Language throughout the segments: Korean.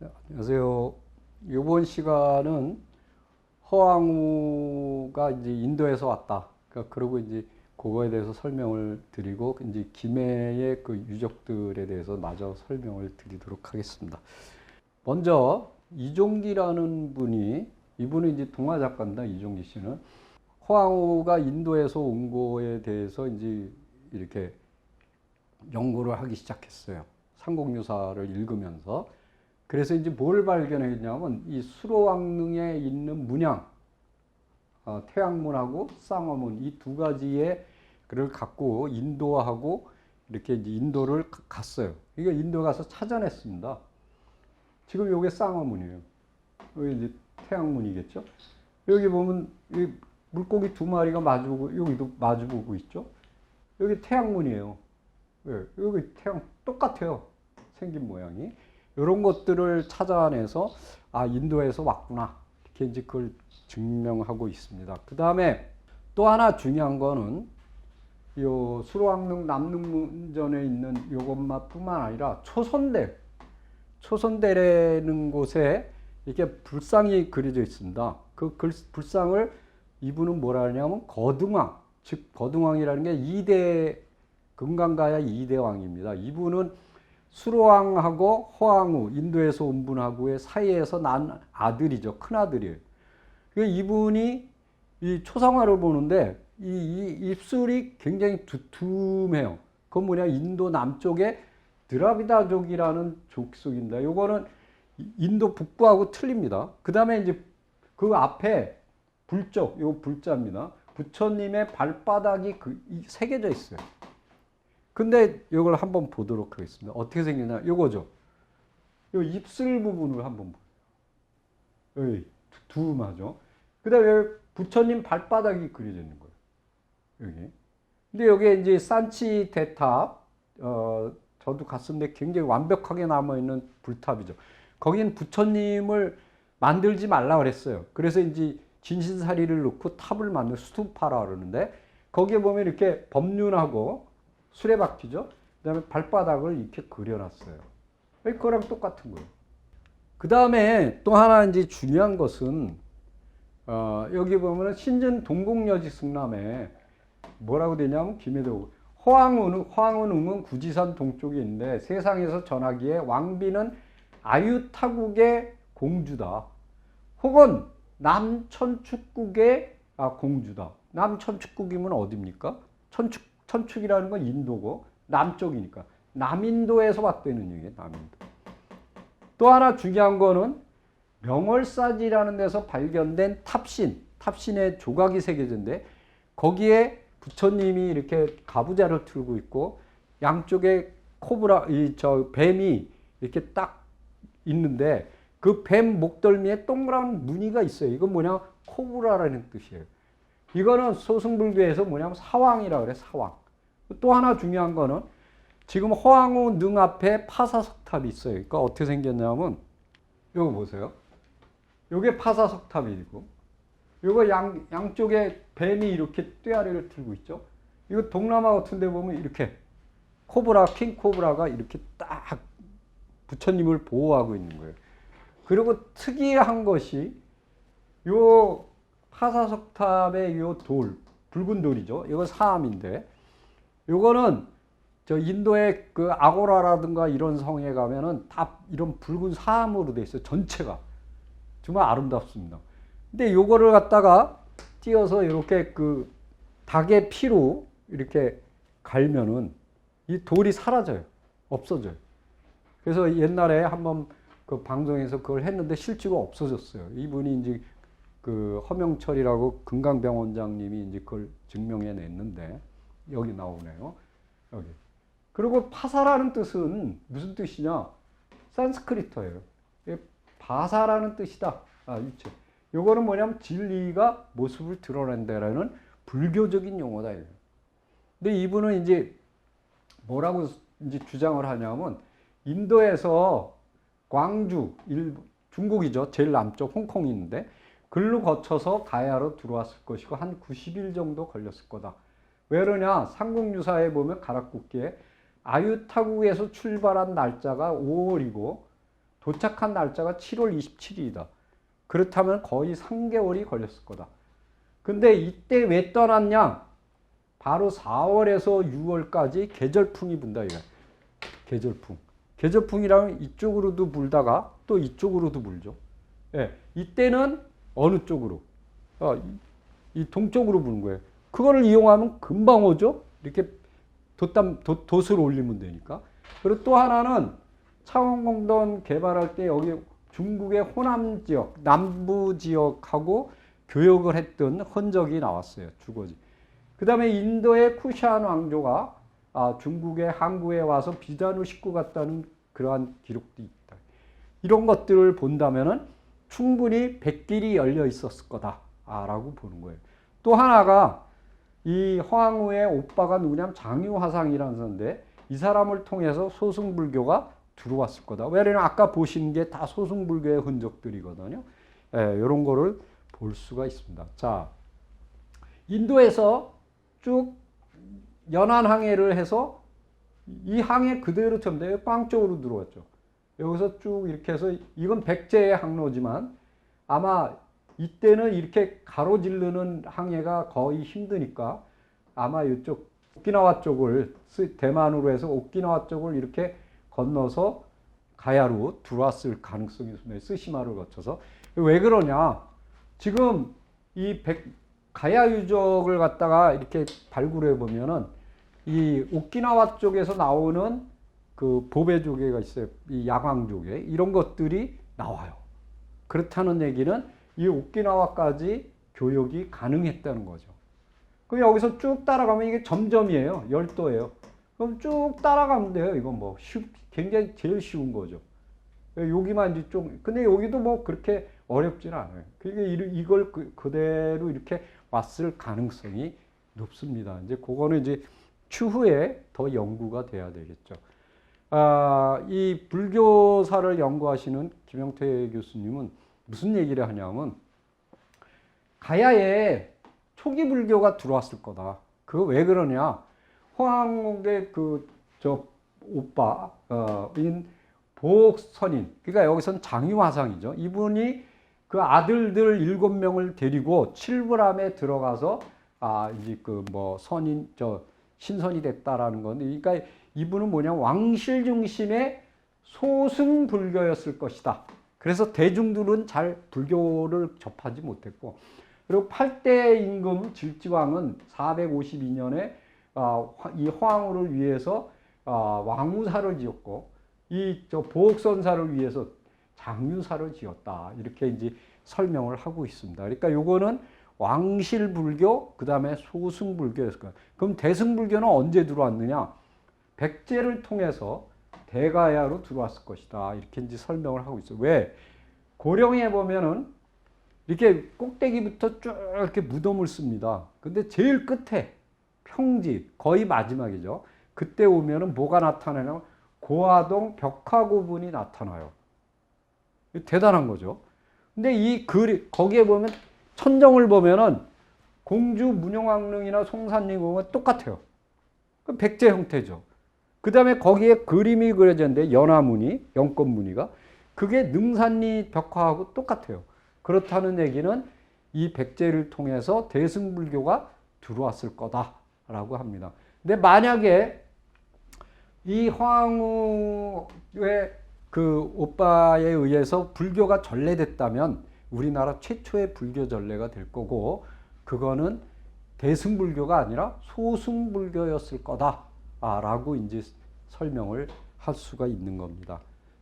안녕하세요. 이번 시간은 허왕우가 이제 인도에서 왔다. 그러고 이제 그거에 대해서 설명을 드리고 이제 김해의 그 유적들에 대해서 마저 설명을 드리도록 하겠습니다. 먼저 이종기라는 분이 이분은 이제 동화 작가입니다. 이종기 씨는 허왕우가 인도에서 온 거에 대해서 이제 이렇게 연구를 하기 시작했어요. 삼국유사를 읽으면서. 그래서 이제 뭘 발견했냐면 이 수로왕릉에 있는 문양, 태양문하고 쌍화문 이 두 가지의 를 갖고 인도하고 이렇게 이제 인도를 갔어요. 이게 인도 가서 찾아냈습니다. 지금 요게 쌍화문이에요. 여기 이제 태양문이겠죠. 여기 보면 이 물고기 두 마리가 마주보고 여기도 마주보고 있죠. 여기 태양문이에요. 네, 여기 태양 똑같아요. 생긴 모양이. 이런 것들을 찾아내서 인도에서 왔구나 이렇게 이제 그걸 증명하고 있습니다. 그 다음에 또 하나 중요한 거는 요 수로왕릉 남릉문전에 있는 요것만뿐만 아니라 초선대라는 곳에 이렇게 불상이 그려져 있습니다. 그 불상을 이분은 뭐라 하냐면 거등왕, 즉 거등왕이라는 게 2대 금강가야 2대 왕입니다. 이분은 수로왕하고 허왕우, 인도에서 온 분하고의 사이에서 난 아들이죠. 큰 아들이에요. 이분이 이 초상화를 보는데 이 입술이 굉장히 두툼해요. 그건 뭐냐, 인도 남쪽에 드라비다족이라는 족속입니다. 요거는 인도 북부하고 틀립니다. 그 다음에 이제 그 앞에 불쪽, 요 불자입니다. 부처님의 발바닥이 새겨져 있어요. 근데 이걸 한번 보도록 하겠습니다. 어떻게 생겼나? 요거죠. 요 입술 부분을 한번 보세요. 여기 두툼하죠. 그 다음에 부처님 발바닥이 그려져 있는 거예요. 여기. 근데 여기에 이제 산치 대탑, 저도 갔었는데 굉장히 완벽하게 남아있는 불탑이죠. 거긴 부처님을 만들지 말라 그랬어요. 그래서 이제 진신사리를 넣고 탑을 만들 수투파라 그러는데 거기에 보면 이렇게 법륜하고 수레바퀴죠. 그 다음에 발바닥을 이렇게 그려놨어요. 그거랑 똑같은 거예요. 그 다음에 또 하나 이제 중요한 것은, 여기 보면은 신전 동국여지 승람에 뭐라고 되냐면, 김해도 허왕은웅은 구지산 동쪽에 있는데 세상에서 전하기에 왕비는 아유타국의 공주다. 혹은 남천축국의 공주다. 남천축국이면 어디입니까? 천축이라는 건 인도고 남쪽이니까 남인도에서 왔다는 얘기예요. 남인도. 또 하나 중요한 거는 명월사지라는 데서 발견된 탑신의 조각이 새겨진데 거기에 부처님이 이렇게 가부좌를 틀고 있고 양쪽에 뱀이 이렇게 딱 있는데 그 뱀 목덜미에 동그란 무늬가 있어요. 이건 뭐냐, 코브라라는 뜻이에요. 이거는 소승불교에서 뭐냐면 사왕이라고 그래, 사왕. 또 하나 중요한 거는 지금 허왕우 능 앞에 파사석탑이 있어요. 그러니까 어떻게 생겼냐면, 이거 보세요. 이게 파사석탑이고, 이거 양쪽에 뱀이 이렇게 떼아리를 들고 있죠. 이거 동남아 같은 데 보면 이렇게 킹 코브라가 이렇게 딱 부처님을 보호하고 있는 거예요. 그리고 특이한 것이 요 파사석탑의 요 붉은 돌이죠. 이거 사암인데, 요거는 저 인도의 그 아고라라든가 이런 성에 가면은 다 이런 붉은 사암으로 돼 있어요. 전체가. 정말 아름답습니다. 근데 요거를 갖다가 띄어서 이렇게 그 닭의 피로 이렇게 갈면은 이 돌이 사라져요. 없어져요. 그래서 옛날에 한번 그 방송에서 그걸 했는데 실제로 없어졌어요. 이분이 이제 그 허명철이라고 금강병원장님이 이제 그걸 증명해 냈는데 여기 나오네요. 여기. 그리고 파사라는 뜻은 무슨 뜻이냐? 산스크리트예요. 바사라는 뜻이다. 유체. 요거는 뭐냐면 진리가 모습을 드러낸다라는 불교적인 용어다. 근데 이분은 이제 뭐라고 이제 주장을 하냐면 인도에서 광주, 중국이죠. 제일 남쪽 홍콩이 있는데 글로 거쳐서 가야로 들어왔을 것이고 한 90일 정도 걸렸을 거다. 왜 그러냐? 삼국유사에 보면 가락국기에 아유타국에서 출발한 날짜가 5월이고 도착한 날짜가 7월 27일이다. 그렇다면 거의 3개월이 걸렸을 거다. 근데 이때 왜 떠났냐? 바로 4월에서 6월까지 계절풍이 분다 이거야. 계절풍. 계절풍이라면 이쪽으로도 불다가 또 이쪽으로도 불죠. 예, 이때는 어느 쪽으로? 이 동쪽으로 부는 거예요. 그거를 이용하면 금방 오죠. 이렇게 돛을 올리면 되니까. 그리고 또 하나는 창원공단 개발할 때 여기 중국의 호남 지역, 남부 지역하고 교역을 했던 흔적이 나왔어요. 주거지. 그 다음에 인도의 쿠샨 왕조가 중국의 항구에 와서 비자누 싣고 갔다는 그러한 기록도 있다. 이런 것들을 본다면은 충분히 백길이 열려 있었을 거다라고 보는 거예요. 또 하나가 이 허황우의 오빠가 누구냐면 장유화상이라는 사람인데 이 사람을 통해서 소승불교가 들어왔을 거다. 왜냐하면 아까 보신 게 다 소승불교의 흔적들이거든요. 예, 이런 거를 볼 수가 있습니다. 자, 인도에서 쭉 연안 항해를 해서 이 항해 그대로 전대 빵 쪽으로 들어왔죠. 여기서 쭉 이렇게 해서 이건 백제의 항로지만 아마 이때는 이렇게 가로지르는 항해가 거의 힘드니까 아마 이쪽 오키나와 쪽을 대만으로 해서 오키나와 쪽을 이렇게 건너서 가야로 들어왔을 가능성이 있습니다. 스시마를 거쳐서. 왜 그러냐? 지금 이 가야 유적을 갖다가 이렇게 발굴해 보면은 이 오키나와 쪽에서 나오는 그 보배 조개가 있어요. 이 야광 조개 이런 것들이 나와요. 그렇다는 얘기는 이 오키나와까지 교역이 가능했다는 거죠. 그럼 여기서 쭉 따라가면 이게 점점이에요. 열도예요. 그럼 쭉 따라가면 돼요. 이건 뭐 굉장히 제일 쉬운 거죠. 여기만 이제 좀 근데 여기도 뭐 그렇게 어렵지는 않아요. 그러니까 이걸 그대로 이렇게 왔을 가능성이 높습니다. 이제 그거는 이제 추후에 더 연구가 돼야 되겠죠. 이 불교사를 연구하시는 김영태 교수님은 무슨 얘기를 하냐면 가야에 초기 불교가 들어왔을 거다. 그거 왜 그러냐? 호황의 저 오빠인 보옥선인, 그러니까 여기서는 장유화상이죠. 이분이 그 아들들 7명을 데리고 칠불암에 들어가서 이제 선인 신선이 됐다라는 건데, 그러니까 이분은 뭐냐 왕실 중심의 소승 불교였을 것이다. 그래서 대중들은 잘 불교를 접하지 못했고, 그리고 8대 임금 질지왕은 452년에 이 허황우를 위해서 왕우사를 지었고, 보옥선사를 위해서 장유사를 지었다. 이렇게 이제 설명을 하고 있습니다. 그러니까 요거는 왕실 불교, 그 다음에 소승 불교였을 거예요. 그럼 대승 불교는 언제 들어왔느냐? 백제를 통해서 대가야로 들어왔을 것이다. 이렇게 이제 설명을 하고 있어요. 왜? 고령에 보면은 이렇게 꼭대기부터 쭉 이렇게 무덤을 씁니다. 근데 제일 끝에 평지, 거의 마지막이죠. 그때 오면은 뭐가 나타나냐면 고화동 벽화고분이 나타나요. 대단한 거죠. 근데 거기에 보면 천정을 보면은 공주 문용왕릉이나 송산리공은 똑같아요. 그 백제 형태죠. 그 다음에 거기에 그림이 그려졌는데 연화무늬, 영권무늬가 그게 능산리 벽화하고 똑같아요. 그렇다는 얘기는 이 백제를 통해서 대승불교가 들어왔을 거다라고 합니다. 근데 만약에 이 허황우의 그 오빠에 의해서 불교가 전래됐다면 우리나라 최초의 불교 전래가 될 거고, 그거는 대승불교가 아니라 소승불교였을 거다라고 이제 설명을 할 수가 있는 겁니다.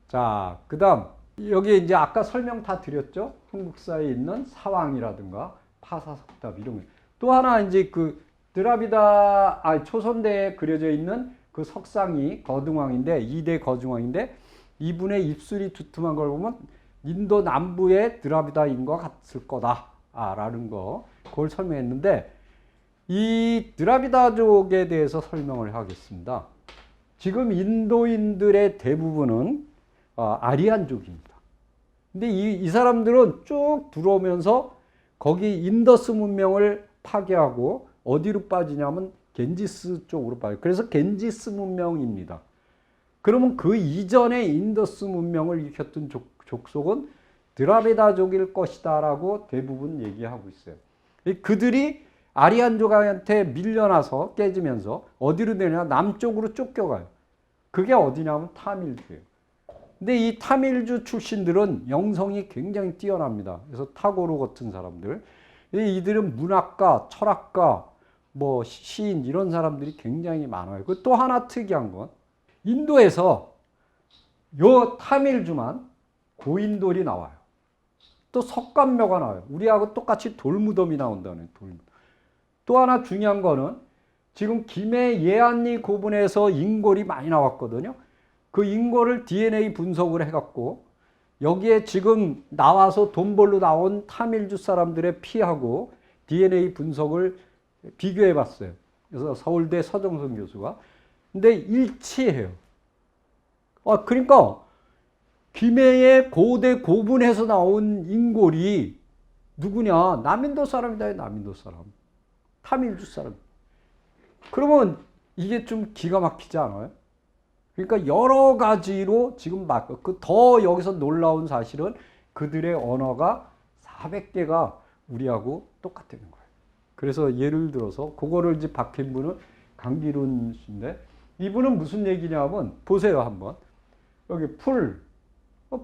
자, 그다음 여기 이제 아까 설명 다 드렸죠. 한국사에 있는 사왕이라든가 파사석답 이런 거. 또 하나 이제 그 드라비다 초선대에 그려져 있는 그 석상이 거등왕인데 2대 거등왕인데 이분의 입술이 두툼한 걸 보면 인도 남부의 드라비다인과 같을 거다라는 거 그걸 설명했는데, 이 드라비다족에 대해서 설명을 하겠습니다. 지금 인도인들의 대부분은 아리안족입니다. 근데 이 사람들은 쭉 들어오면서 거기 인더스 문명을 파괴하고 어디로 빠지냐면 겐지스 쪽으로 빠져요. 그래서 겐지스 문명입니다. 그러면 그 이전에 인더스 문명을 일으켰던 족속은 드라비다족일 것이다라고 대부분 얘기하고 있어요. 그들이 아리안족한테 밀려나서 깨지면서 어디로 되냐? 남쪽으로 쫓겨가요. 그게 어디냐면 타밀주예요. 근데 이 타밀주 출신들은 영성이 굉장히 뛰어납니다. 그래서 타고르 같은 사람들. 이들은 문학가, 철학가, 뭐 시인 이런 사람들이 굉장히 많아요. 그 또 하나 특이한 건 인도에서 요 타밀주만 고인돌이 나와요. 또 석관묘가 나와요. 우리하고 똑같이 돌무덤이 나온다는 돌무덤. 또 하나 중요한 거는 지금 김해 예안리 고분에서 인골이 많이 나왔거든요. 그 인골을 DNA 분석을 해갖고 여기에 지금 나와서 돈벌로 나온 타밀주 사람들의 피하고 DNA 분석을 비교해 봤어요. 그래서 서울대 서정선 교수가. 근데 일치해요. 그러니까 김해의 고대 고분에서 나온 인골이 누구냐? 남인도 사람이다. 남인도 사람. 타밀주 사람. 그러면 이게 좀 기가 막히지 않아요? 그러니까 여러 가지로 지금 더 여기서 놀라운 사실은 그들의 언어가 400개가 우리하고 똑같다는 거예요. 그래서 예를 들어서 그거를 이제 박힌 분은 강기룬 씨인데 이분은 무슨 얘기냐면 보세요 한번. 여기 풀.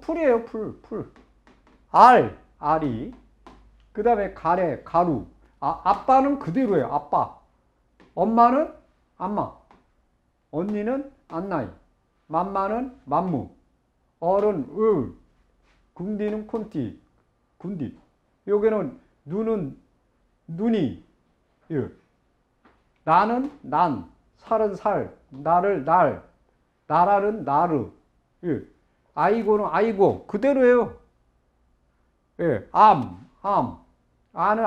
풀이에요, 풀. 알이. 그 다음에 가래, 가루. 아빠는 그대로예요, 아빠. 엄마는 안마. 언니는 안나이. 맘마는 맘무. 어른, 궁디는 콘티. 군디. 여기는 눈은 눈이. 나는 난. 살은 살. 나를 날. 나라는 나르. 아이고는 아이고. 그대로예요. 아는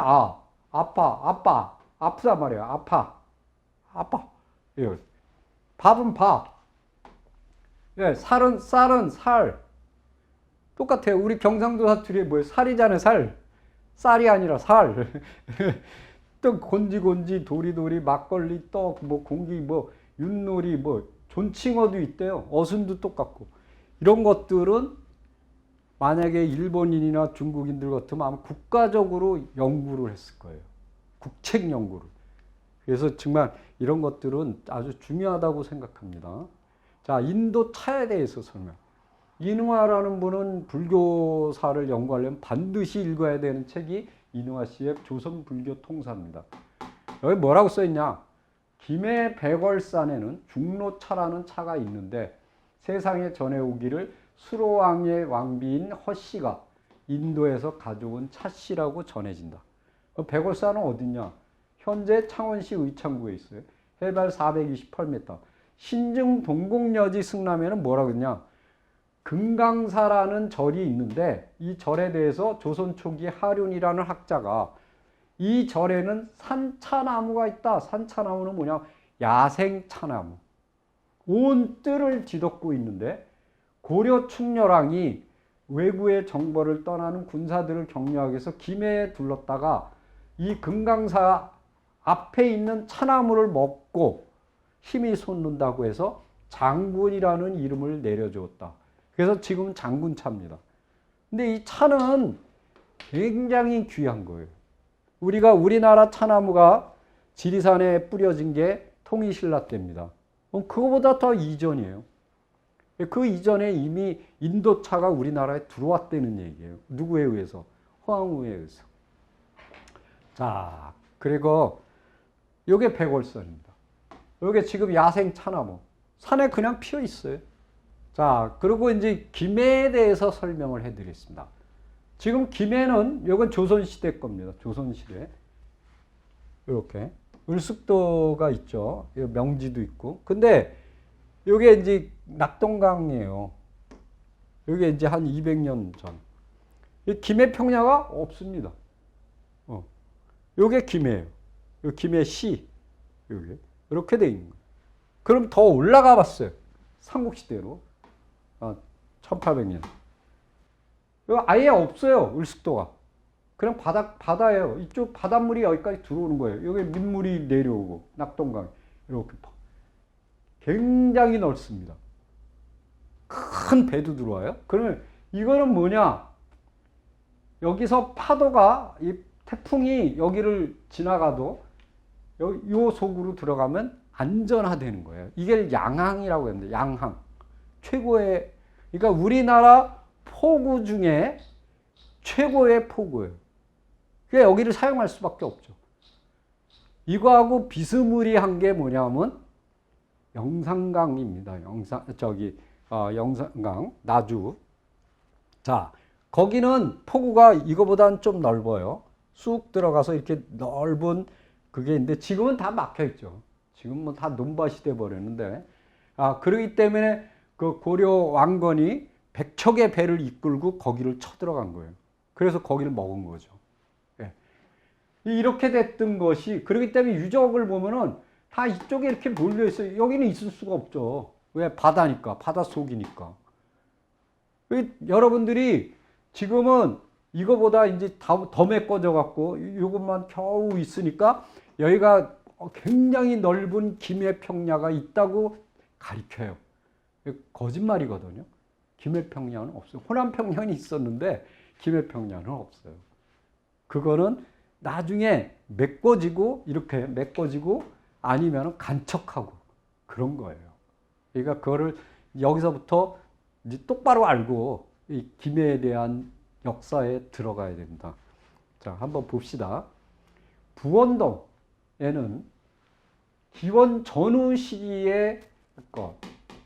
아파. 아프다 말이에요. 아파. 밥은 밥. 쌀은 살. 똑같아요. 우리 경상도 사투리에 뭐예요? 살이잖아요, 살. 쌀이 아니라 살. 또 곤지, 도리도리, 막걸리, 떡, 뭐 공기, 뭐 윷놀이, 뭐 존칭어도 있대요. 어순도 똑같고. 이런 것들은 만약에 일본인이나 중국인들 같으면 아마 국가적으로 연구를 했을 거예요. 국책 연구를. 그래서 정말 이런 것들은 아주 중요하다고 생각합니다. 자, 인도 차에 대해서 설명. 이능화라는 분은 불교사를 연구하려면 반드시 읽어야 되는 책이 이능화 씨의 조선 불교 통사입니다. 여기 뭐라고 써있냐? 김해 백월산에는 중로차라는 차가 있는데 세상에 전해오기를 수로왕의 왕비인 허씨가 인도에서 가져온 차씨라고 전해진다. 백월산은 어디냐? 현재 창원시 의창구에 있어요. 해발 428m. 신증 동곡여지 승람에는 뭐라고 했냐? 금강사라는 절이 있는데 이 절에 대해서 조선 초기 하륜이라는 학자가 이 절에는 산차나무가 있다. 산차나무는 뭐냐? 야생차나무. 온 뜰을 뒤덮고 있는데 고려 충렬왕이 외구의 정벌을 떠나는 군사들을 격려하기 위해서 김해에 둘렀다가 이 금강사 앞에 있는 차나무를 먹고 힘이 솟는다고 해서 장군이라는 이름을 내려주었다. 그래서 지금은 장군차입니다. 근데 이 차는 굉장히 귀한 거예요. 우리나라 차나무가 지리산에 뿌려진 게 통일신라 때입니다. 그거보다 더 이전이에요. 그 이전에 이미 인도차가 우리나라에 들어왔다는 얘기예요. 누구에 의해서? 허황우에 의해서. 자, 그리고 요게 백월선입니다. 요게 지금 야생 차나무. 산에 그냥 피어 있어요. 자, 그리고 이제 김해에 대해서 설명을 해드리겠습니다. 지금 김해는, 요건 조선시대 겁니다. 조선시대. 이렇게. 을숙도가 있죠. 명지도 있고. 근데 요게 이제 낙동강이에요. 요게 이제 한 200년 전. 김해 평야가 없습니다. 요게 김해예요. 요 김해시. 요게. 이렇게 돼 있는 거예요. 그럼 더 올라가 봤어요. 삼국시대로. 1800년. 요 아예 없어요. 을숙도가. 그냥 바다예요. 이쪽 바닷물이 여기까지 들어오는 거예요. 여기 민물이 내려오고, 낙동강. 이렇게. 굉장히 넓습니다. 큰 배도 들어와요. 그러면 이거는 뭐냐? 여기서 파도가 이 태풍이 여기를 지나가도 요 속으로 들어가면 안전하다는 거예요. 이게 양항이라고 합니다. 양항. 최고의, 그러니까 우리나라 포구 중에 최고의 포구예요. 그러니까 여기를 사용할 수밖에 없죠. 이거하고 비스무리한 게 뭐냐면 영산강입니다. 영산강, 나주. 자, 거기는 포구가 이거보다는 좀 넓어요. 쑥 들어가서 이렇게 넓은 그게 있는데 지금은 다 막혀 있죠. 지금 뭐 다 논밭이 돼 버렸는데, 그러기 때문에 그 고려 왕건이 100척의 배를 이끌고 거기를 쳐들어간 거예요. 그래서 거기를 먹은 거죠. 예. 이렇게 됐던 것이, 그렇기 때문에 유적을 보면은 다 이쪽에 이렇게 몰려 있어요. 여기는 있을 수가 없죠. 왜? 바다니까, 바다 속이니까. 여러분들이 지금은 이거보다 이제 더 메꿔져 갖고 이것만 겨우 있으니까 여기가 굉장히 넓은 김해평야가 있다고 가리켜요. 거짓말이거든요. 김해평야는 없어요. 호남평야는 있었는데 김해평야는 없어요. 그거는 나중에 메꿔지고, 이렇게 메꿔지고 아니면 간척하고 그런 거예요. 그러니까 그거를 여기서부터 이제 똑바로 알고 이 김해에 대한 역사에 들어가야 됩니다. 자, 한번 봅시다. 부원동에는 기원 전후 시기의 것,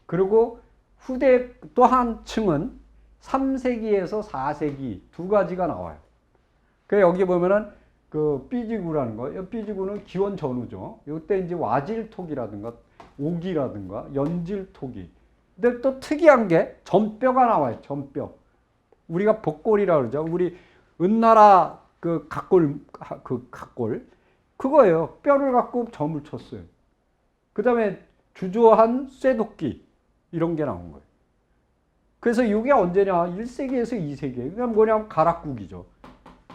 그리고 후대 또 한 층은 3세기에서 4세기 두 가지가 나와요. 그래서 여기 보면은 그 삐지구라는 거, 이 삐지구는 기원 전후죠. 이때 이제 와질토기라든가 오기라든가 연질토기. 근데 또 특이한 게 점뼈가 나와요. 점뼈. 우리가 복골이라 그러죠. 우리 은나라 그 각골, 그거예요. 뼈를 갖고 점을 쳤어요. 그 다음에 주조한 쇠도끼, 이런 게 나온 거예요. 그래서 이게 언제냐? 1세기에서 2세기. 그러니까 뭐냐면 가락국이죠.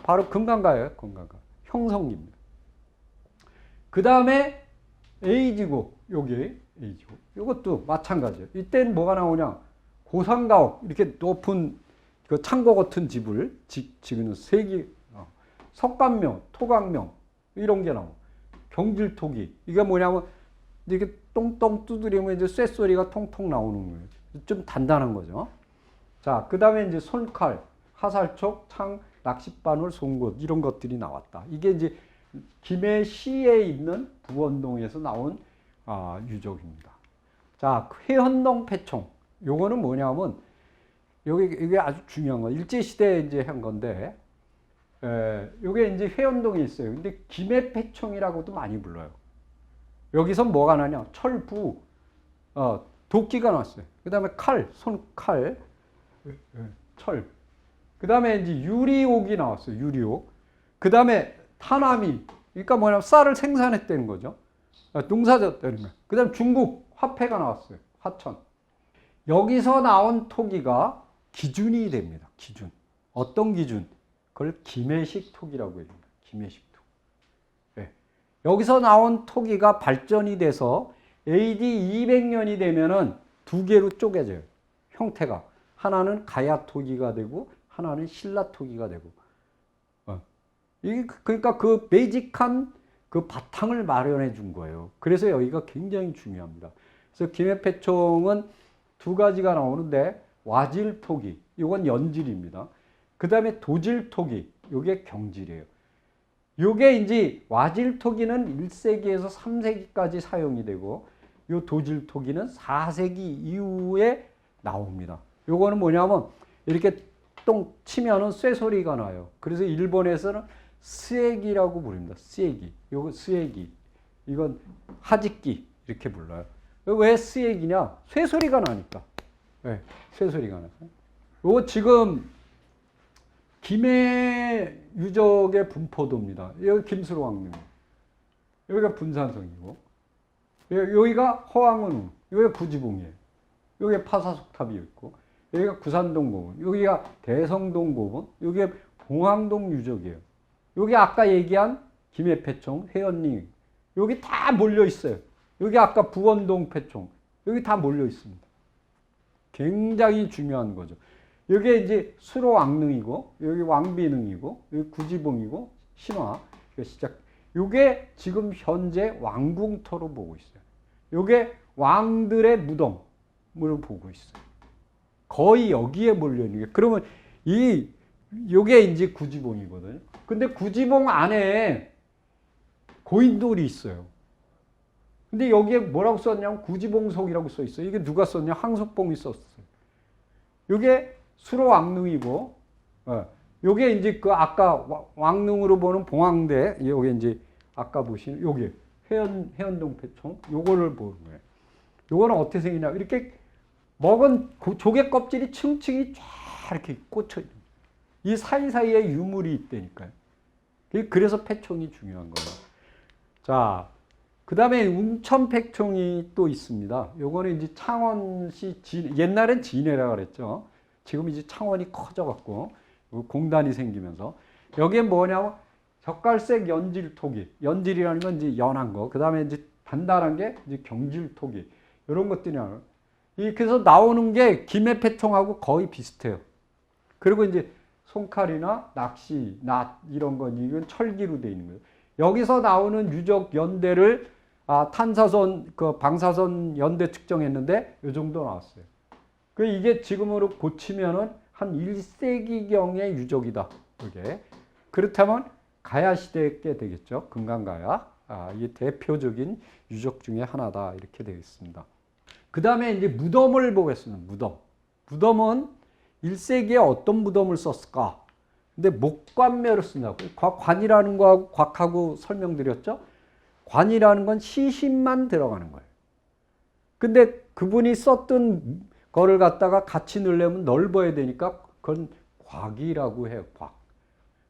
바로 금강가예요. 금강가. 형성기입니다. 그 다음에 에이지고, 여기 에이지고. 이것도 마찬가지예요. 이때는 뭐가 나오냐? 고상가옥, 이렇게 높은 그 창고 같은 집을 지금 세기, 석간명, 토강명, 이런 게 나오고. 경질토기. 이게 뭐냐면 이렇게 똥똥 두드리면 이제 쇳소리가 통통 나오는 거예요. 좀 단단한 거죠. 자, 그 다음에 이제 손칼, 하살촉, 창, 낚싯바늘, 송곳, 이런 것들이 나왔다. 이게 이제 김해시에 있는 부원동에서 나온 유적입니다. 자, 회현동 패총. 요거는 뭐냐면, 이게 아주 중요한 거. 일제시대에 이제 한 건데, 요게 이제 회현동에 있어요. 근데 김해 패총이라고도 많이 불러요. 여기서 뭐가 나냐? 철부, 도끼가 나왔어요. 그 다음에 칼, 손칼, 철. 그 다음에 이제 유리옥이 나왔어요. 유리옥. 그 다음에 타나미. 그러니까 뭐냐면 쌀을 생산했다는 거죠. 농사졌다는 거예요. 그 다음에 중국 화폐가 나왔어요. 화천. 여기서 나온 토기가 기준이 됩니다. 기준. 어떤 기준? 그걸 김해식 토기라고 합니다. 김해식 토기. 네. 여기서 나온 토기가 발전이 돼서 AD 200년이 되면은 두 개로 쪼개져요. 형태가. 하나는 가야 토기가 되고 하나는 신라 토기가 되고. 이게 그러니까 그 베이직한 그 바탕을 마련해 준 거예요. 그래서 여기가 굉장히 중요합니다. 그래서 김해패총은 두 가지가 나오는데 와질토기, 이건 연질입니다. 그 다음에 도질토기, 이게 경질이에요. 이게 이제 와질토기는 1세기에서 3세기까지 사용이 되고 이 도질토기는 4세기 이후에 나옵니다. 요거는 뭐냐면 이렇게 똥 치면은 쇠소리가 나요. 그래서 일본에서는 스에기라고 부릅니다. 스에기. 요거 스에기. 이건 하직기 이렇게 불러요. 왜 스에기냐? 쇠소리가 나니까. 네, 쇠소리가 나요. 요거 지금 김해 유적의 분포도입니다. 여기 김수로왕릉. 여기가 분산성이고. 여기가 허황은, 여기가 구지봉이에요. 여기가 파사속탑이 있고, 여기가 구산동 고분, 여기가 대성동 고분, 여기가 봉황동 유적이에요. 여기 아까 얘기한 김해패총, 회원링, 여기 다 몰려 있어요. 여기 아까 부원동 패총, 여기 다 몰려 있습니다. 굉장히 중요한 거죠. 이게 이제 수로왕릉이고, 여기 왕비릉이고, 여기 구지봉이고, 신화, 시작. 이게 지금 현재 왕궁터로 보고 있어요. 이게 왕들의 무덤으로 보고 있어요. 거의 여기에 몰려있는 게. 그러면 요게 이제 구지봉이거든요. 근데 구지봉 안에 고인돌이 있어요. 근데 여기에 뭐라고 썼냐면 구지봉석이라고 써 있어요. 이게 누가 썼냐? 항석봉이 썼어요. 요게 수로왕릉이고, 요게 이제 그 아까 왕릉으로 보는 봉황대, 요게 이제 아까 보시는 요게 해연동 패총, 요거를 보는 거예요. 요거는 어떻게 생기냐? 이렇게 먹은 조개 껍질이 층층이 쫙 이렇게 꽂혀 있는. 이 사이사이에 유물이 있다니까요. 그래서 패총이 중요한 거예요. 자, 그 다음에 웅천 패총이 또 있습니다. 요거는 이제 창원시 옛날엔 진해라 그랬죠. 지금 이제 창원이 커져갖고 공단이 생기면서 여기에 뭐냐면 젓갈색 연질토기, 연질이라는 건 이제 연한 거, 그 다음에 이제 단단한 게 이제 경질토기, 이런 것들이 나와요. 그래서 나오는 게 김해 패총하고 거의 비슷해요. 그리고 이제 송칼이나 낚시, 낫 이런 건 이건 철기로 되어 있는 거예요. 여기서 나오는 유적 연대를 탄사선, 방사선 연대 측정했는데 이 정도 나왔어요. 이게 지금으로 고치면은 한 1세기경의 유적이다. 이게. 그렇다면 가야시대에 되겠죠. 금강가야. 이게 대표적인 유적 중에 하나다. 이렇게 되겠습니다. 그 다음에 이제 무덤을 보겠습니다. 무덤. 무덤은 1세기에 어떤 무덤을 썼을까? 근데 목관묘를 쓴다고. 관이라는 거하고 곽하고 설명드렸죠? 관이라는 건 시신만 들어가는 거예요. 근데 그분이 썼던 거를 갖다가 같이 넣으려면 넓어야 되니까 그건 곽이라고 해요. 곽.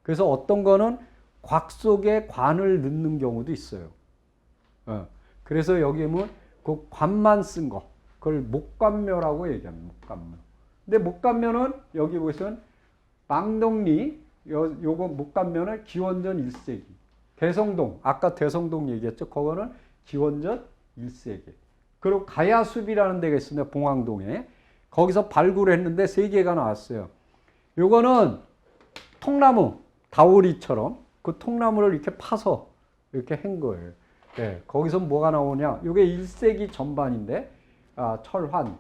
그래서 어떤 거는 곽 속에 관을 넣는 경우도 있어요. 그래서 여기 보면 그 관만 쓴 거, 그걸 목관묘라고 얘기합니다. 목관묘. 근데 목관묘는 여기 보시면 망덕리, 요거 목관묘는 기원전 1세기. 대성동, 아까 대성동 얘기했죠. 그거는 기원전 1세기. 그리고 가야숲이라는 데가 있습니다. 봉황동에. 거기서 발굴했는데 3개가 나왔어요. 요거는 통나무, 다오리처럼 그 통나무를 이렇게 파서 이렇게 한 거예요. 네, 거기서 뭐가 나오냐? 요게 1세기 전반인데, 철환,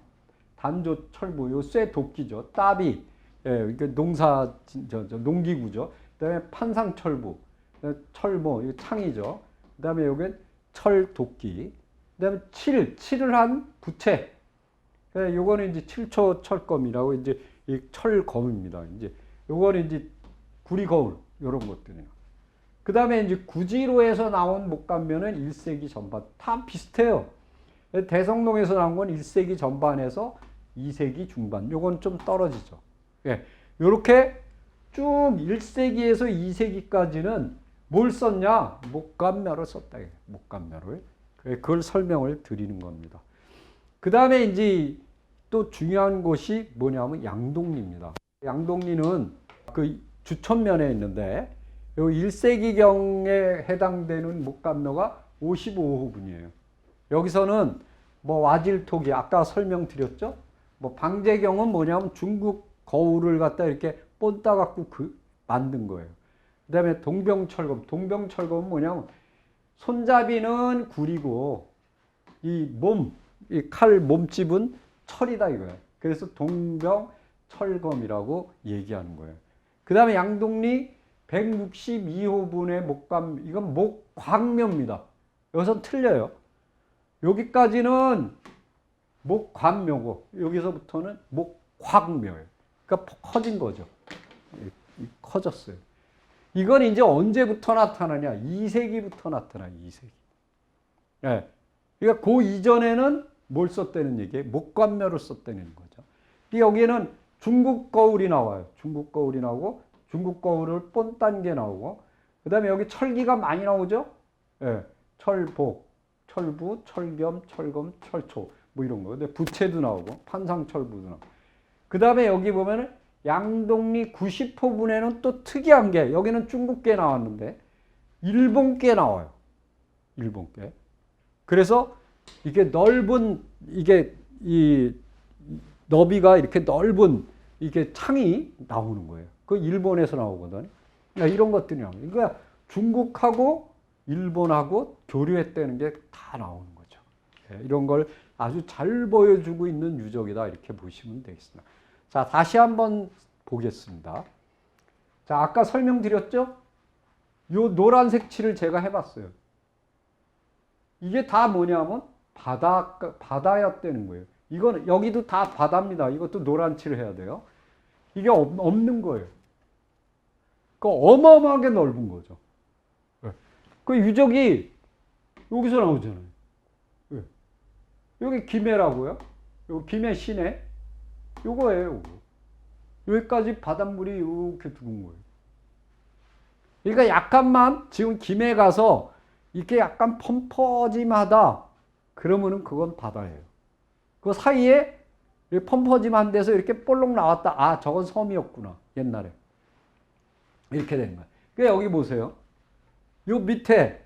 단조, 철부, 요 쇠 도끼죠. 따비, 이게 농기구죠. 그 다음에 판상철부, 철모, 이거 창이죠. 그 다음에 요게 철도끼, 그 다음에 칠을 한 부채. 요거는 이제 7초 철검이라고 이제 이 철검입니다. 이제 요거는 이제 구리거울, 요런 것들이나. 그 다음에 이제 구지로에서 나온 목관묘는 1세기 전반. 다 비슷해요. 대성동에서 나온 건 1세기 전반에서 2세기 중반. 요건 좀 떨어지죠. 요렇게 쭉 1세기에서 2세기까지는 뭘 썼냐? 목관묘를 썼다. 목관묘를. 그걸 설명을 드리는 겁니다. 그 다음에 이제 또 중요한 곳이 뭐냐면 양동리입니다. 양동리는 그 주천면에 있는데, 요 1세기경에 해당되는 목관묘가 55호분이에요. 여기서는 뭐 와질토기, 아까 설명드렸죠? 뭐 방제경은 뭐냐면 중국 거울을 갖다 이렇게 본따 갖고 만든 거예요. 그 다음에 동병철검. 동병철검은 뭐냐면 손잡이는 구리고 이 칼 몸집은 철이다 이거예요. 그래서 동병철검이라고 얘기하는 거예요. 그 다음에 양동리 162호분의 목관, 이건 목광묘입니다. 여기서 틀려요. 여기까지는 목관묘고 여기서부터는 목광묘예요. 그러니까 커진 거죠. 커졌어요. 이건 이제 언제부터 나타나냐? 2세기부터 나타나요. 2세기. 네. 그러니까 그 이전에는 뭘 썼다는 얘기예요? 목관묘를 썼다는 거죠. 여기에는 중국 거울이 나와요. 중국 거울이 나오고 중국 거울을 본딴 게 나오고 그 다음에 여기 철기가 많이 나오죠. 철복, 철부, 철겸, 철검, 철초 뭐 이런 거. 근데 부채도 나오고 판상철부도 나오고. 그 다음에 여기 보면은 양동리 90호분에는 또 특이한 게 여기는 중국계 나왔는데 일본계 나와요. 일본계. 그래서 이게 넓은 이게 이 너비가 이렇게 넓은 이게 창이 나오는 거예요. 그 일본에서 나오거든. 그러니까 이런 것들이 나옵니다. 그러니까 중국하고 일본하고 교류했다는 게 다 나오는 거죠. 이런 걸 아주 잘 보여주고 있는 유적이다 이렇게 보시면 되겠습니다. 자, 다시 한번 보겠습니다. 자, 아까 설명드렸죠? 요 노란색 칠을 제가 해봤어요. 이게 다 뭐냐면 바다였다는 거예요. 이거는 여기도 다 바다입니다. 이것도 노란 칠을 해야 돼요. 이게 없는 거예요. 그 어마어마하게 넓은 거죠. 그 유적이 여기서 나오잖아요. 여기 김해라고요. 여기 김해 시내. 요거예요. 요거. 여기까지 바닷물이 이렇게 들어온 거예요. 그러니까 약간만 지금 김해 가서 이렇게 약간 펌퍼짐하다. 그러면은 그건 바다예요. 그 사이에 펌퍼짐한 데서 이렇게 볼록 나왔다. 아, 저건 섬이었구나. 옛날에. 이렇게 된 거예요. 그러니까 여기 보세요. 요 밑에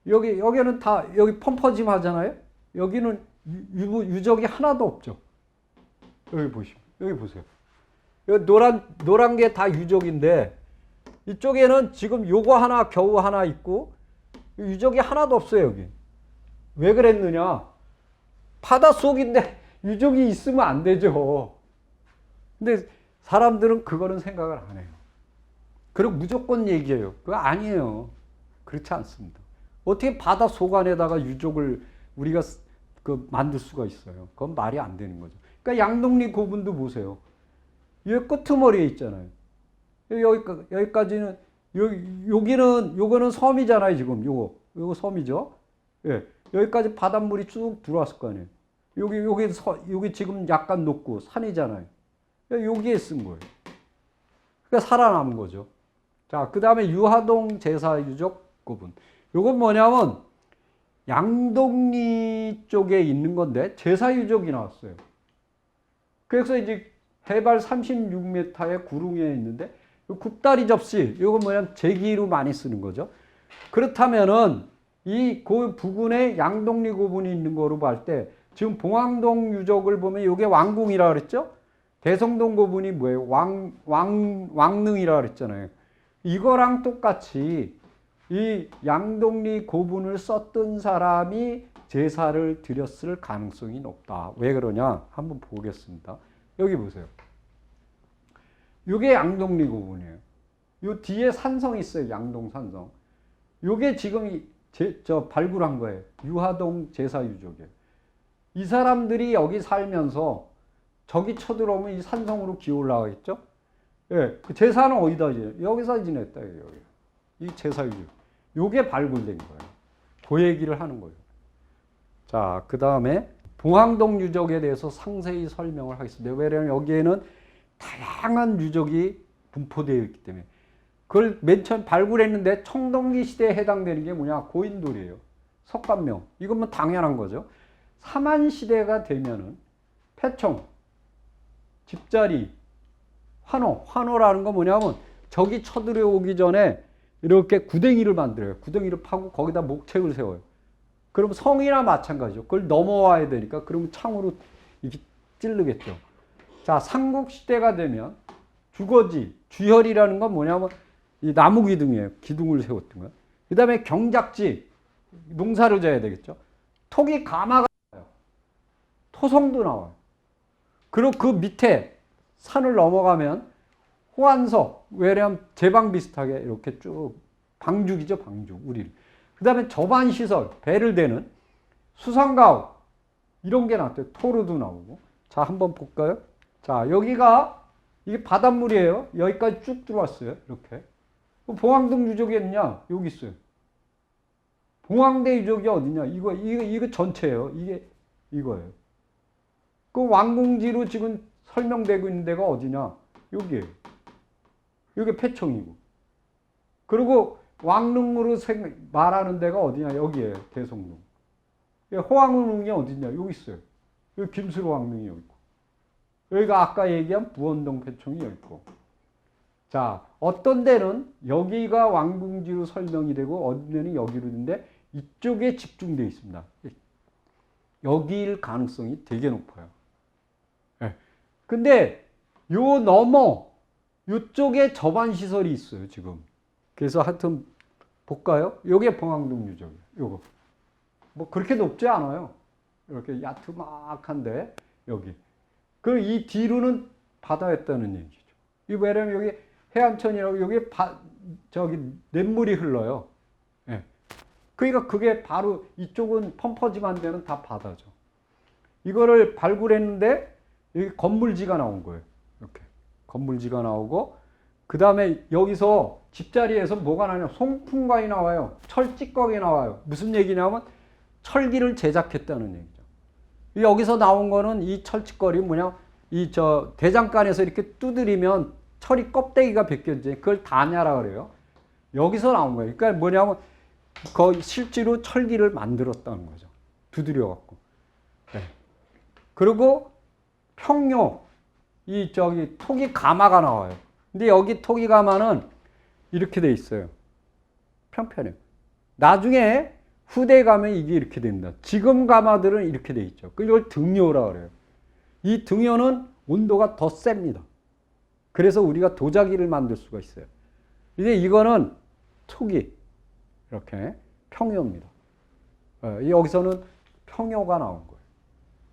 여기는 다 여기 펌퍼짐 하잖아요. 여기는 유적이 하나도 없죠. 여기 보시면 여기 보세요. 여기 노란 게 다 유적인데 이쪽에는 지금 요거 하나 겨우 하나 있고 유적이 하나도 없어요. 여기 왜 그랬느냐? 바닷속인데 유적이 있으면 안 되죠. 근데 사람들은 그거는 생각을 안 해요. 그리고 무조건 얘기해요. 그거 아니에요. 그렇지 않습니다. 어떻게 바닷속 안에다가 유적을 우리가 만들 수가 있어요. 그건 말이 안 되는 거죠. 그러니까 양동리 고분도 보세요. 여기 끄트머리에 있잖아요. 여기까지는, 요거는 섬이잖아요, 지금. 요거 섬이죠. 예. 여기까지 바닷물이 쭉 들어왔을 거 아니에요. 여기 지금 약간 높고 산이잖아요. 여기에 쓴 거예요. 그러니까 살아남은 거죠. 자, 그 다음에 유하동 제사유적 고분. 요건 뭐냐면 양동리 쪽에 있는 건데 제사유적이 나왔어요. 그래서 이제 해발 36m의 구릉에 있는데 굽다리 접시, 요건 뭐냐면 제기로 많이 쓰는 거죠. 그렇다면은 그 부근에 양동리 고분이 있는 거로 볼 때 지금 봉황동 유적을 보면 요게 왕궁이라 그랬죠? 대성동 고분이 뭐예요? 왕릉이라 그랬잖아요. 이거랑 똑같이 이 양동리 고분을 썼던 사람이 제사를 드렸을 가능성이 높다. 왜 그러냐? 한번 보겠습니다. 여기 보세요. 이게 양동리 고분이에요. 요 뒤에 산성이 있어요. 양동 산성. 요게 지금 발굴한 거예요. 유하동 제사유적이에요. 이 사람들이 여기 살면서 저기 쳐들어오면 이 산성으로 기어 올라가겠죠? 예, 그 제사는 어디다 지내? 여기서 지냈다, 여기. 이 제사유적. 요게 발굴된 거예요. 그 얘기를 하는 거예요. 자, 그 다음에 봉황동 유적에 대해서 상세히 설명을 하겠습니다. 왜냐하면 여기에는 다양한 유적이 분포되어 있기 때문에. 그걸 맨 처음 발굴했는데 청동기 시대에 해당되는 게 뭐냐? 고인돌이에요. 석관명. 이건 당연한 거죠. 삼한 시대가 되면은 패총, 집자리, 환호라는 건 뭐냐면 적이 쳐들어오기 전에 이렇게 구덩이를 만들어요. 구덩이를 파고 거기다 목책을 세워요. 그럼 성이나 마찬가지죠. 그걸 넘어와야 되니까 그러면 창으로 이렇게 찌르겠죠. 자, 삼국시대가 되면 주거지, 주혈이라는 건 뭐냐면 이 나무 기둥이에요. 기둥을 세웠던 거예요. 그 다음에 경작지, 농사를 져야 되겠죠. 토기 가마가 나와요. 토성도 나와요. 그리고 그 밑에 산을 넘어가면 호안석, 왜냐면 제방 비슷하게 이렇게 쭉 방죽이죠, 방죽, 우리를. 그 다음에 저반시설, 배를 대는 수상가옥, 이런 게 나왔대요. 토르도 나오고. 자, 한번 볼까요? 자, 이게 바닷물이에요. 여기까지 쭉 들어왔어요. 이렇게. 봉황동 유적이 있냐? 여기 있어요. 봉황대 유적이 어디냐? 이거 전체예요. 이거예요. 그 왕궁지로 지금 설명되고 있는 데가 어디냐? 여기에요. 여기 패총이고. 그리고 왕릉으로 말하는 데가 어디냐? 여기에요. 대성릉. 호황릉이 어디냐? 여기 있어요. 여기 김수로 왕릉이 여기 있고. 여기가 아까 얘기한 부원동 패총이 여기 있고. 자, 어떤 데는 여기가 왕궁지로 설명이 되고 어떤 데는 여기로 있는데 이쪽에 집중되어 있습니다. 여기일 가능성이 되게 높아요. 근데 요 넘어 요쪽에 접안 시설이 있어요, 지금. 그래서 하여튼 볼까요? 요게 봉황동 유적이에요. 요거. 뭐 그렇게 높지 않아요. 이렇게 야트막한데 여기. 그럼 이 뒤로는 바다였다는 얘기죠. 이 왜냐면 여기 해안천이라고 여기 저기 냇물이 흘러요. 예. 그러니까 그게 바로 이쪽은 펌퍼짐한 데는 다 바다죠. 이거를 발굴했는데 여기 건물지가 나온 거예요. 이렇게 건물지가 나오고 그 다음에 여기서 집자리에서 뭐가 나냐? 송풍관이 나와요. 철찌꺼기 나와요. 무슨 얘기냐면 철기를 제작했다는 얘기죠. 여기서 나온 거는 이 철찌꺼기 뭐냐? 이 대장간에서 이렇게 두드리면 철이 껍데기가 벗겨지지. 그걸 다냐라 그래요. 여기서 나온 거예요. 그러니까 뭐냐면 거의 실제로 철기를 만들었다는 거죠. 두드려 갖고. 네. 그리고 평요 이 토기 가마가 나와요. 근데 여기 토기 가마는 이렇게 돼 있어요. 평평해요. 나중에 후대에 가면 이게 이렇게 됩니다. 지금 가마들은 이렇게 돼 있죠. 이걸 등요라 그래요. 이 등요는 온도가 더 셉니다. 그래서 우리가 도자기를 만들 수가 있어요. 근데 이거는 토기 이렇게 평요입니다. 여기서는 평요가 나온 거예요.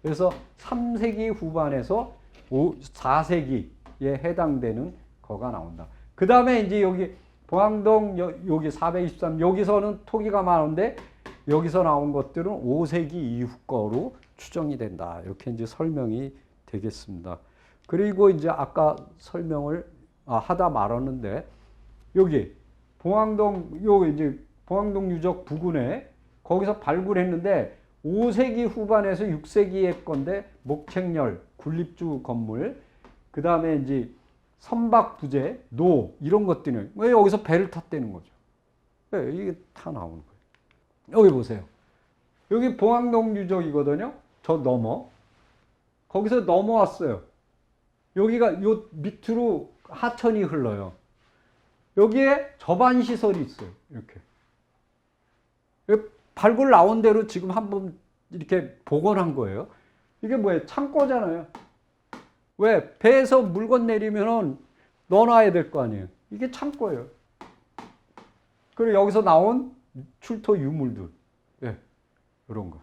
그래서 3세기 후반에서 4세기에 해당되는 거가 나온다. 그 다음에 이제 여기 봉황동 여기 423 여기서는 토기가 많은데 여기서 나온 것들은 5세기 이후 거로 추정이 된다. 이렇게 이제 설명이 되겠습니다. 그리고 이제 아까 설명을 하다 말았는데 여기 봉황동 이제 봉황동 유적 부근에 거기서 발굴했는데 5세기 후반에서 6세기의 건데 목책열, 굴립주 건물, 그 다음에 이제 선박 부재, 노 이런 것들이 왜 여기서 배를 탔다는 거죠. 네, 이게 다 나오는 거예요. 여기 보세요. 여기 봉황동 유적이거든요. 저 넘어. 거기서 넘어왔어요. 여기가 요 밑으로 하천이 흘러요. 여기에 접안 시설이 있어요. 이렇게. 발굴 나온 대로 지금 한번 이렇게 복원한 거예요. 이게 뭐예요? 창고잖아요. 왜? 배에서 물건 내리면은 넣어놔야 될 거 아니에요. 이게 창고예요. 그리고 여기서 나온 출토 유물들. 예. 이런 거.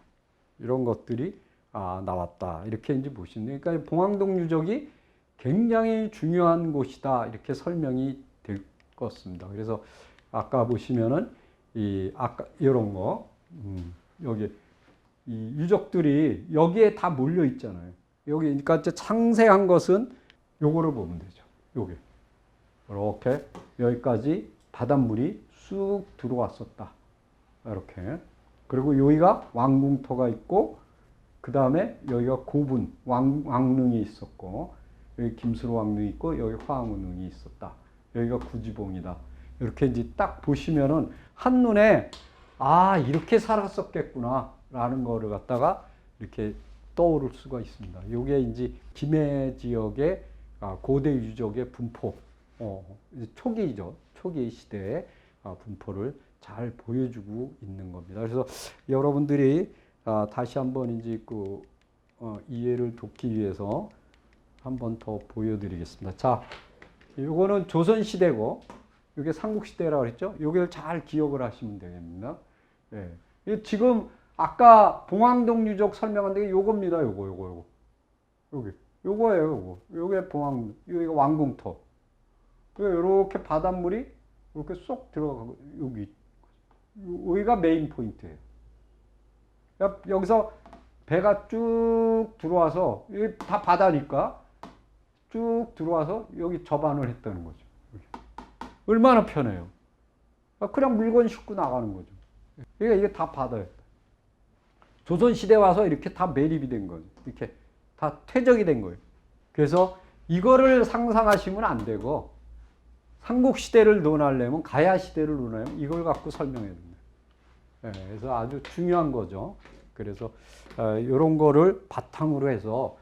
이런 것들이 나왔다. 이렇게 이제 보시는. 그러니까 봉황동 유적이 굉장히 중요한 곳이다. 이렇게 설명이 될 것 같습니다. 그래서 아까 보시면은 아까 이런 거 여기 이 유적들이 여기에 다 몰려 있잖아요. 여기 그러니까 상세한 것은 요거를 보면 되죠. 요게 이렇게 여기까지 바닷물이 쑥 들어왔었다. 이렇게. 그리고 여기가 왕궁터가 있고 그 다음에 여기가 고분 왕릉이 있었고 여기 김수로 왕릉이 있고 여기 화흥릉이 있었다. 여기가 구지봉이다. 이렇게 이제 딱 보시면은 한눈에 이렇게 살았었겠구나 라는 거를 갖다가 이렇게 떠오를 수가 있습니다. 이게 이제 김해 지역의 고대 유적의 분포, 초기죠. 초기 시대의 분포를 잘 보여주고 있는 겁니다. 그래서 여러분들이 다시 한번 이제 이해를 돕기 위해서 한번 더 보여드리겠습니다. 자, 이거는 조선 시대고, 이게 삼국 시대라고 그랬죠. 이걸 잘 기억을 하시면 되겠습니다. 예. 지금 아까 봉황동 유적 설명한 게 요겁니다. 요거. 요거예요. 요게 여기가 왕궁터. 이렇게 바닷물이 이렇게 쏙 들어가고 여기가 메인 포인트예요. 여기서 배가 쭉 들어와서 여기 다 바다니까 쭉 들어와서 여기 접안을 했다는 거죠. 얼마나 편해요. 그냥 물건 싣고 나가는 거죠. 그러니까 이게 다 바다예요. 조선시대 와서 이렇게 다 매립이 된 거예요. 이렇게 다 퇴적이 된 거예요. 그래서 이거를 상상하시면 안 되고 삼국시대를 논하려면 가야시대를 논하려면 이걸 갖고 설명해야 됩니다. 그래서 아주 중요한 거죠. 그래서 이런 거를 바탕으로 해서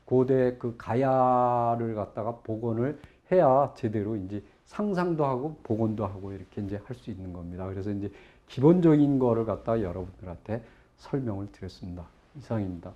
고대 그 가야를 갖다가 복원을 해야 제대로 이제 상상도 하고 복원도 하고 이렇게 이제 할 수 있는 겁니다. 그래서 이제 기본적인 거를 갖다가 여러분들한테 설명을 드렸습니다. 이상입니다.